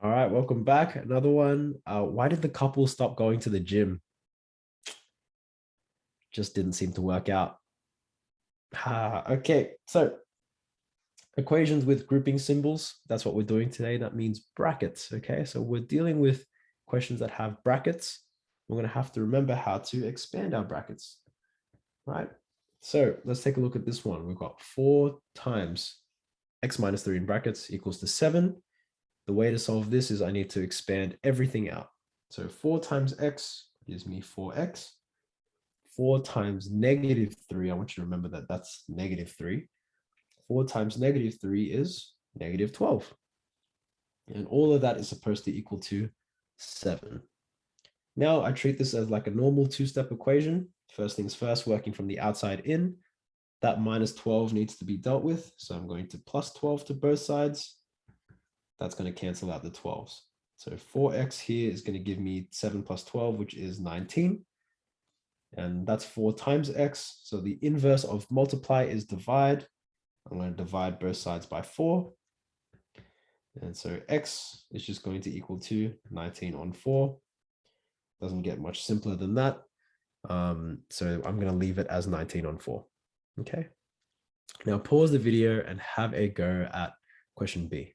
All right, welcome back. Another one. Why did the couple stop going to the gym? Just didn't seem to work out. Okay, so equations with grouping symbols. That's what we're doing today. That means brackets. Okay, so we're dealing with questions that have brackets. We're going to have to remember how to expand our brackets, right? So let's take a look at this one. We've got 4 times x minus 3 in brackets equals to 7. The way to solve this is I need to expand everything out. So 4 times x gives me 4x. 4 times negative 3, I want you to remember that that's negative 3. 4 times negative 3 is negative 12. And all of that is supposed to equal to 7. Now I treat this as like a normal two-step equation. First things first, working from the outside in. That minus 12 needs to be dealt with. So I'm going to plus 12 to both sides. That's going to cancel out the 12s. So 4x here is going to give me 7 plus 12, which is 19. And that's 4 times x. So the inverse of multiply is divide. I'm going to divide both sides by 4. And so x is just going to equal to 19 on 4. Doesn't get much simpler than that. So I'm going to leave it as 19 on 4. Okay. Now pause the video and have a go at question B.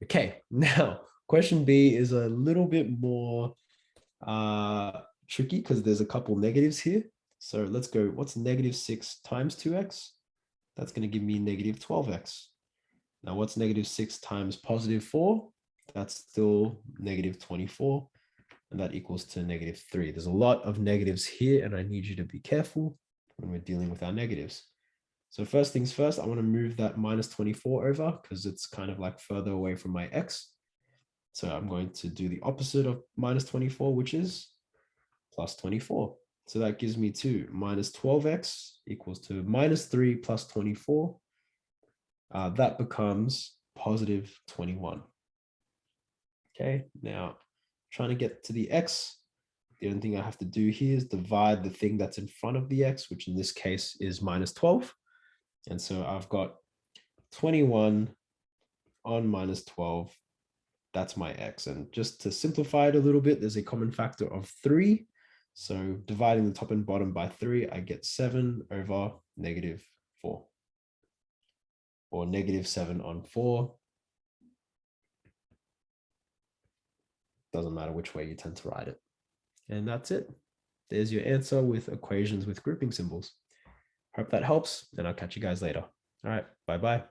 Okay, now question B is a little bit more tricky because there's a couple negatives here. So let's go, what's negative 6 times 2x? That's going to give me negative 12x. Now what's negative 6 times positive 4? That's still negative 24. And that equals to negative 3. There's a lot of negatives here, and I need you to be careful when we're dealing with our negatives. So first things first, I want to move that minus 24 over because it's kind of like further away from my x. So I'm going to do the opposite of minus 24, which is plus 24. So that gives me 2 minus 12x equals to minus 3 plus 24. That becomes positive 21. Okay, now trying to get to the x, the only thing I have to do here is divide the thing that's in front of the x, which in this case is minus 12. And so I've got 21 on minus 12. That's my x. And just to simplify it a little bit, there's a common factor of 3. So dividing the top and bottom by 3, I get 7 over negative 4. Or negative 7 on 4. Doesn't matter which way you tend to write it. And that's it. There's your answer with equations with grouping symbols. Hope that helps, and I'll catch you guys later. All right, bye-bye.